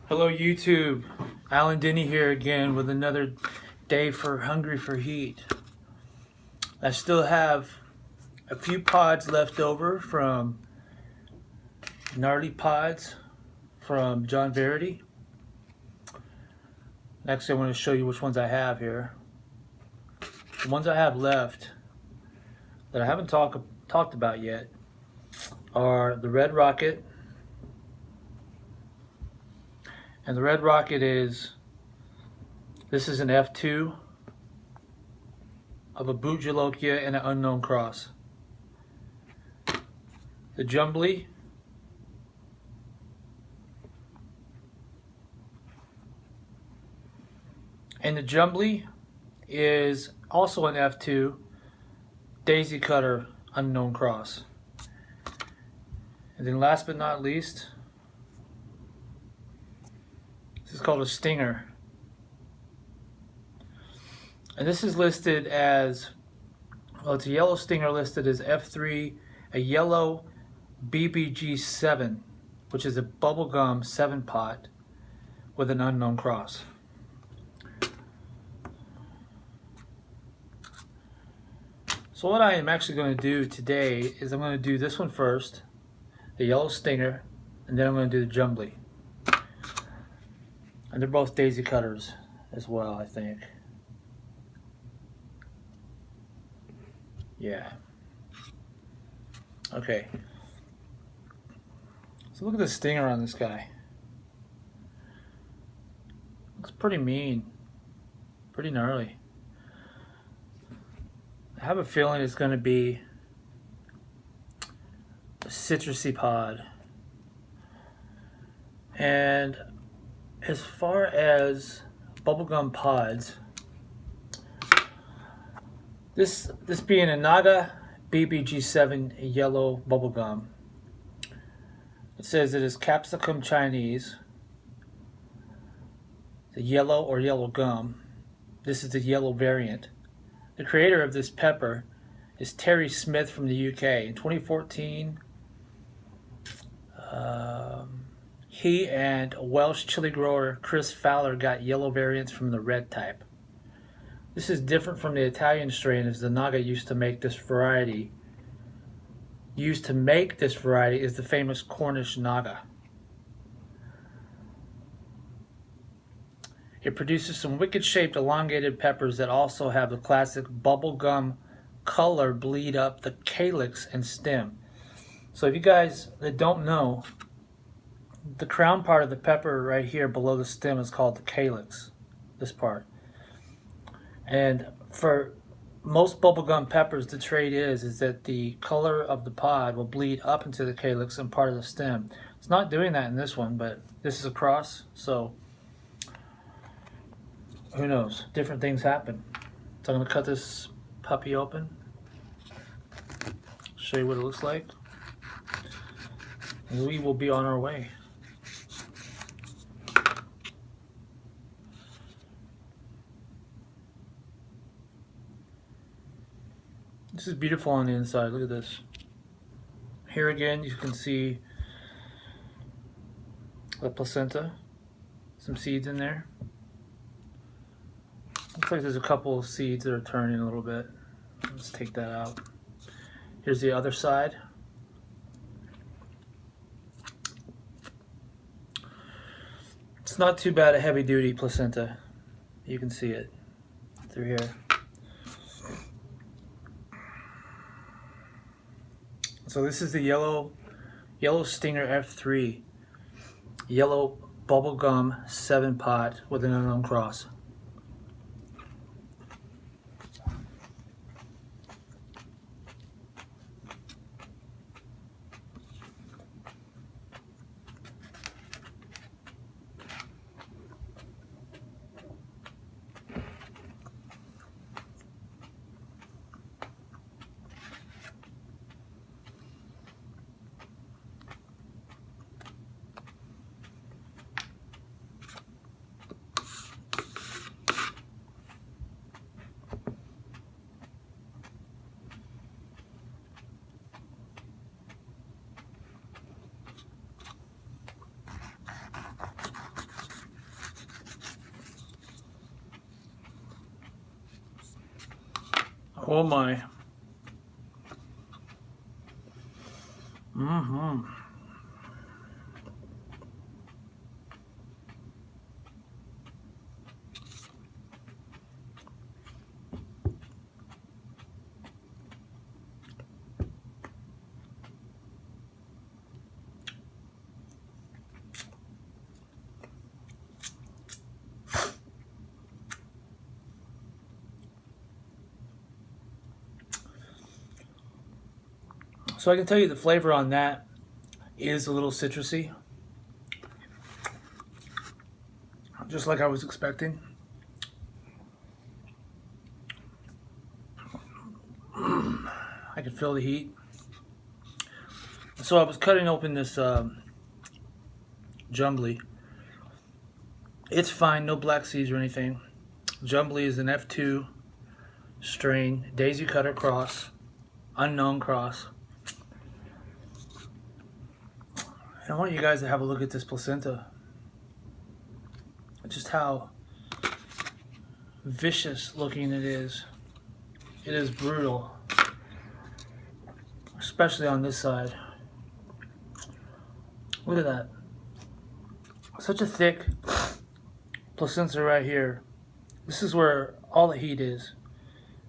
Hello YouTube, Alan Denny here again with another day for Hungry for Heat. I still have a few pods left over from Gnarly pods from John Varady. Next I want to show you which ones I have here. The ones I have left that I haven't talked about yet are the Red Rocket. And the Red Rocket this is an F2 of a Boot Jalokia and an Unknown cross. The Jumblie is also an F2 Daisy Cutter Unknown cross. And then last but not least, this is called a Stinger. And this is listed as, well, it's a yellow Stinger listed as F3, a yellow BBG7, which is a bubblegum 7-pot with an unknown cross. So what I am actually going to do today is I'm going to do this one first, the yellow Stinger, and then I'm going to do the Jumblie. And they're both daisy cutters as well, I think. Yeah. Okay. So look at the stinger on this guy. Looks pretty mean. Pretty gnarly. I have a feeling it's going to be a citrusy pod. And as far as bubblegum pods, this being a Naga BBG7 yellow bubblegum, it says it is capsicum Chinese, the yellow or yellow gum. This is the yellow variant. The creator of this pepper is Terry Smith from the UK. In 2014, he and Welsh chili grower Chris Fowler got yellow variants from the red type. This is different from the Italian strain, as the Naga used to make this variety. Is the famous Cornish Naga. It produces some wicked shaped elongated peppers that also have the classic bubblegum color bleed up the calyx and stem. So if you guys that don't know, the crown part of the pepper right here below the stem is called the calyx, this part. And for most bubblegum peppers, the trait is that the color of the pod will bleed up into the calyx and part of the stem. It's not doing that in this one, but this is a cross, so who knows? Different things happen. So I'm going to cut this puppy open, show you what it looks like, and we will be on our way. This is beautiful on the inside. Look at this. Here again, you can see the placenta, some seeds in there. Looks like there's a couple of seeds that are turning a little bit. Let's take that out. Here's the other side. It's not too bad a heavy-duty placenta. You can see it through here. So this is the yellow Stinger F3, yellow bubblegum 7-pot with an unknown cross. Oh my. Mm-hmm. So I can tell you the flavor on that is a little citrusy, just like I was expecting. I can feel the heat. So I was cutting open this Jumblie. It's fine, no black seeds or anything. Jumblie is an F2 strain, Daisy Cutter cross, unknown cross. And I want you guys to have a look at this placenta. Just how vicious looking it is. It is brutal, especially on this side. Look at that. Such a thick placenta right here. This is where all the heat is.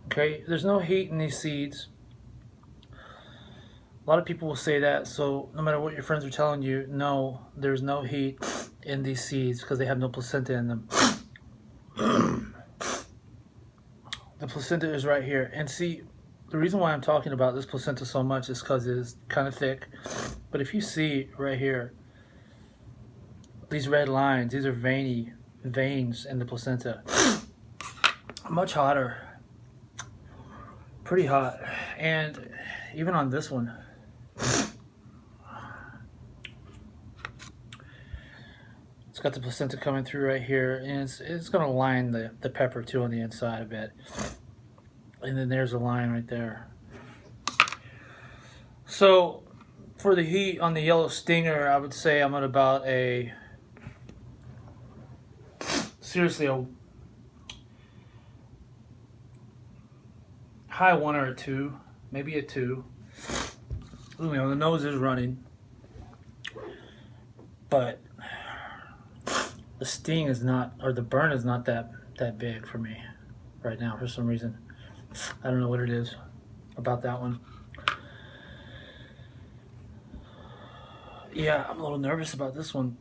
Okay, there's no heat in these seeds. A lot of people will say that, so no matter what your friends are telling you, no, there's no heat in these seeds because they have no placenta in them. The placenta is right here. And see, the reason why I'm talking about this placenta so much is because it is kind of thick. But if you see right here, these red lines, these are veiny veins in the placenta. Much hotter. Pretty hot. And even on this one, it's got the placenta coming through right here, and it's going to line the pepper too on the inside a bit. And then there's a line right there. So for the heat on the yellow stinger, I would say I'm at about a, seriously, a high 1 or a 2, maybe a 2. You know, the nose is running, but the sting is not, or the burn is not that big for me right now for some reason. I don't know what it is about that one. Yeah, I'm a little nervous about this one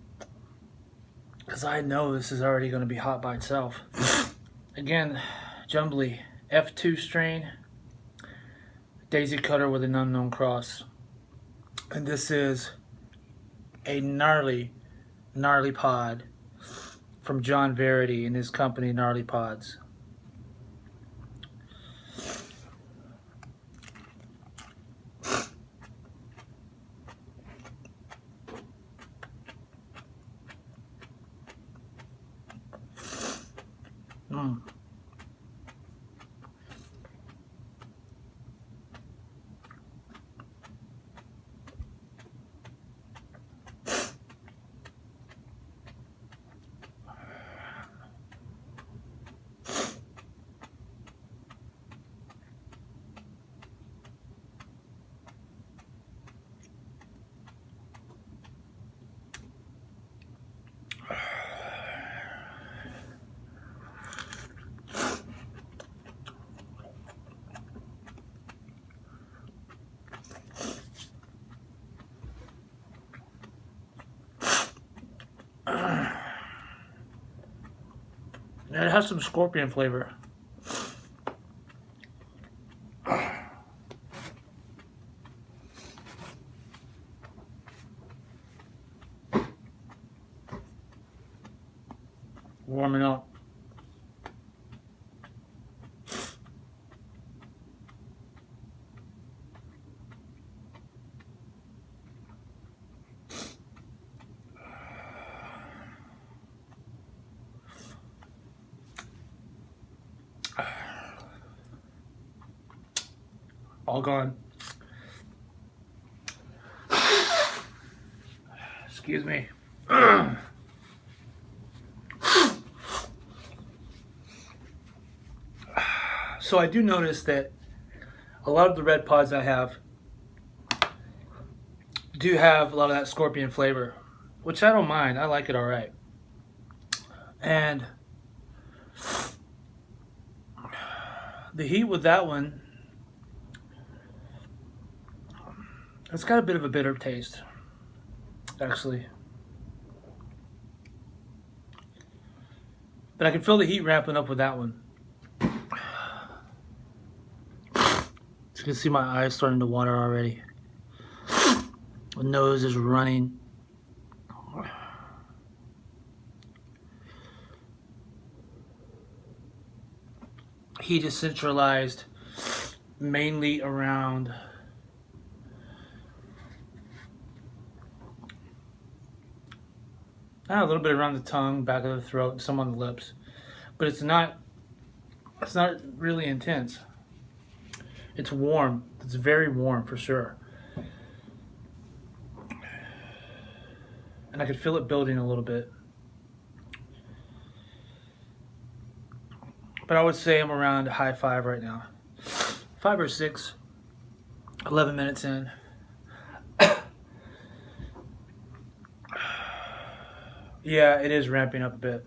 because I know this is already going to be hot by itself. Again, Jumblie, F2 strain, Daisy Cutter with an unknown cross. And this is a gnarly pod from John Varady and his company, Gnarly Pods. And it has some scorpion flavor. Warming up. All gone. Excuse me. So I do notice that a lot of the red pods I have do have a lot of that scorpion flavor, which I don't mind. I like it all right. And the heat with that one, it's got a bit of a bitter taste, actually. But I can feel the heat ramping up with that one. You can see my eyes starting to water already. My nose is running. Heat is centralized mainly around a little bit around the tongue, back of the throat, and some on the lips. But it's not really intense. It's warm. It's very warm for sure. And I could feel it building a little bit. But I would say I'm around high 5 right now. 5 or 6. 11 minutes in. Yeah, it is ramping up a bit.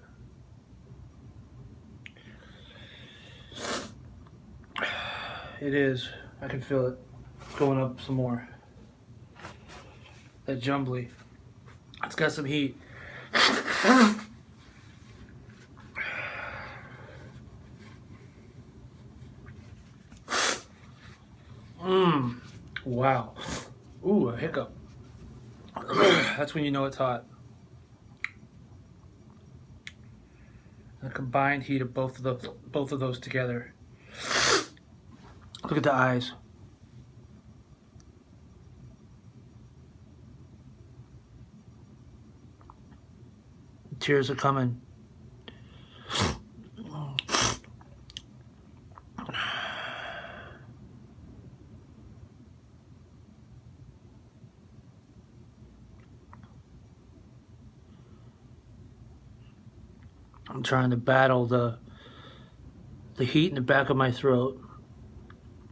It is. I can feel it. It's going up some more. That Jumblie. It's got some heat. Wow. Ooh, a hiccup. That's when you know it's hot. The combined heat of both of those together. Look at the eyes. Tears are coming. I'm trying to battle the heat in the back of my throat,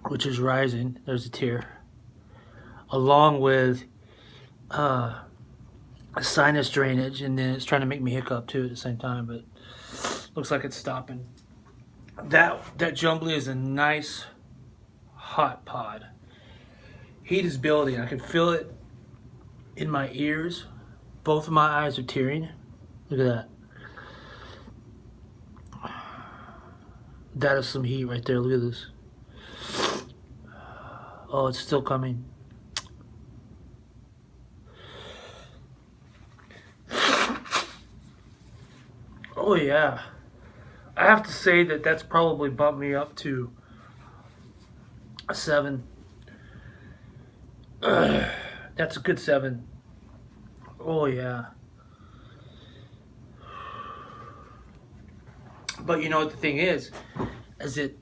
which is rising. There's a tear. Along with sinus drainage, and then it's trying to make me hiccup too at the same time, but looks like it's stopping. That Jumblie is a nice hot pod. Heat is building. I can feel it in my ears. Both of my eyes are tearing. Look at that. That is some heat right there. Look at this. Oh, it's still coming. Oh yeah. I have to say that that's probably bumped me up to a 7. That's a good 7. Oh yeah. But you know what the thing is it,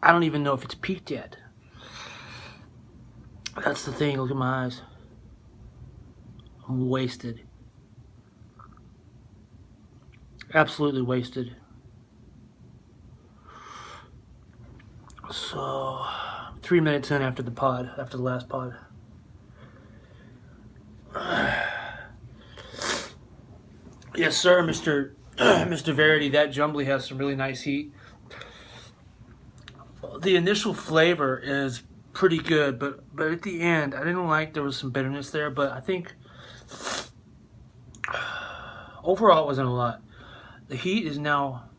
I don't even know if it's peaked yet. That's the thing. Look at my eyes. I'm wasted. Absolutely wasted. So 3 minutes in after the last pod. Yes, sir, Mr. Varady. That Jumblie has some really nice heat. The initial flavor is pretty good, but at the end, I didn't like there was some bitterness there. But I think overall it wasn't a lot. The heat has now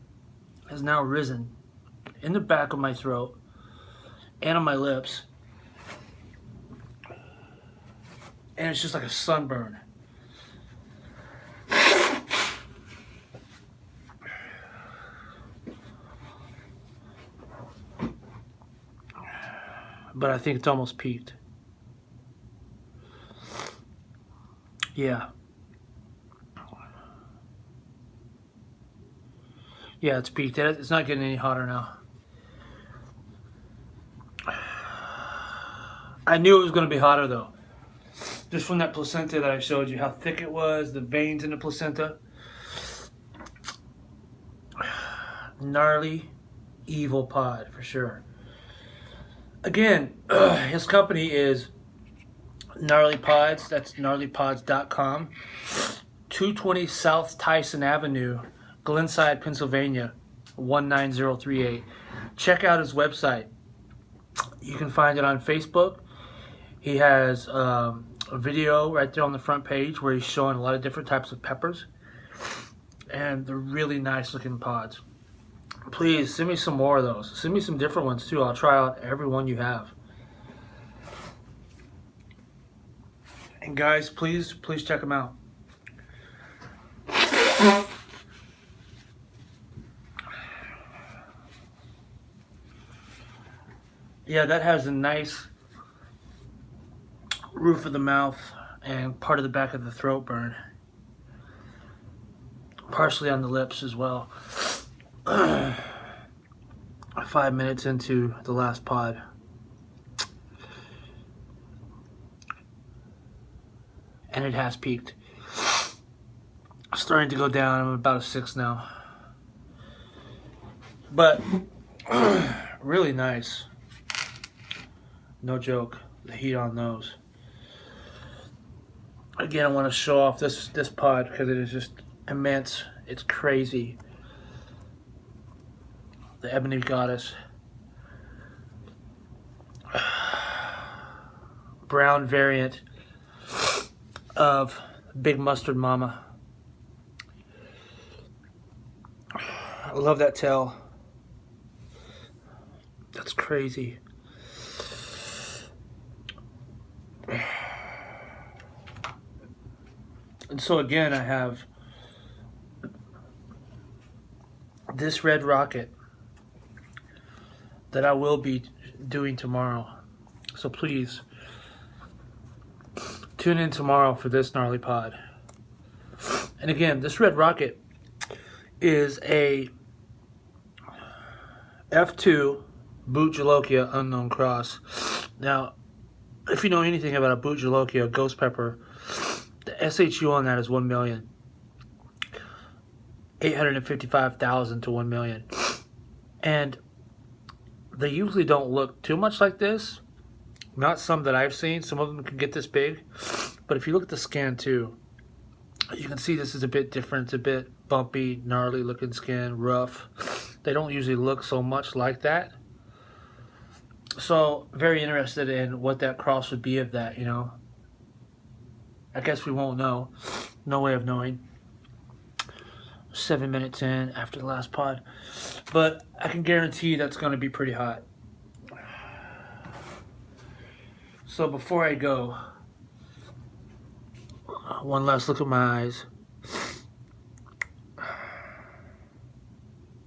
risen in the back of my throat and on my lips, and it's just like a sunburn. But I think it's almost peaked. Yeah. Yeah, it's peaked. It's not getting any hotter now. I knew it was going to be hotter though. Just from that placenta that I showed you, how thick it was, the veins in the placenta. Gnarly, evil pod for sure. Again, his company is Gnarly Pods. That's gnarlypods.com. 220 South Tyson Avenue, Glenside, Pennsylvania, 19038. Check out his website. You can find it on Facebook. He has a video right there on the front page where he's showing a lot of different types of peppers. And they're really nice looking pods. Please send me some more of those. Send me some different ones too. I'll try out every one you have. And guys, please check them out. Yeah, that has a nice roof of the mouth and part of the back of the throat burn. Partially on the lips as well. 5 minutes into the last pod. And it has peaked. Starting to go down. I'm about a 6 now. But really nice. No joke. The heat on those. Again, I want to show off this pod because it is just immense. It's crazy. The Ebony Goddess. Brown variant of Big Mustard Mama. I love that tail. That's crazy. And so again, I have this red rocket that I will be doing tomorrow. So please tune in tomorrow for this gnarly pod. And again, this red rocket is a F2 Boot Jolokia Unknown Cross. Now, if you know anything about a Boot Jolokia ghost pepper, the SHU on that is 1,855,000 to 1 million. And they usually don't look too much like this. Not some that I've seen. Some of them can get this big. But if you look at the scan too, you can see this is a bit different. It's a bit bumpy, gnarly looking skin, rough. They don't usually look so much like that. So, very interested in what that cross would be of that, you know. I guess we won't know. No way of knowing. 7 minutes in after the last pod. But I can guarantee that's going to be pretty hot. So before I go, one last look at my eyes.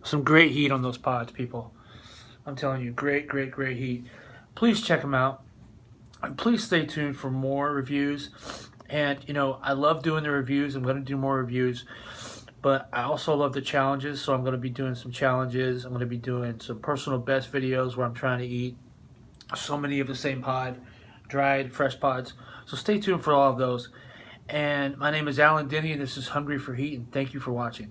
Some great heat on those pods, people. I'm telling you, great heat. Please check them out. And please stay tuned for more reviews. And, you know, I love doing the reviews. I'm going to do more reviews. But I also love the challenges, so I'm going to be doing some challenges. I'm going to be doing some personal best videos where I'm trying to eat so many of the same pod, dried, fresh pods. So stay tuned for all of those. And my name is Alan Denny, and this is Hungry for Heat, and thank you for watching.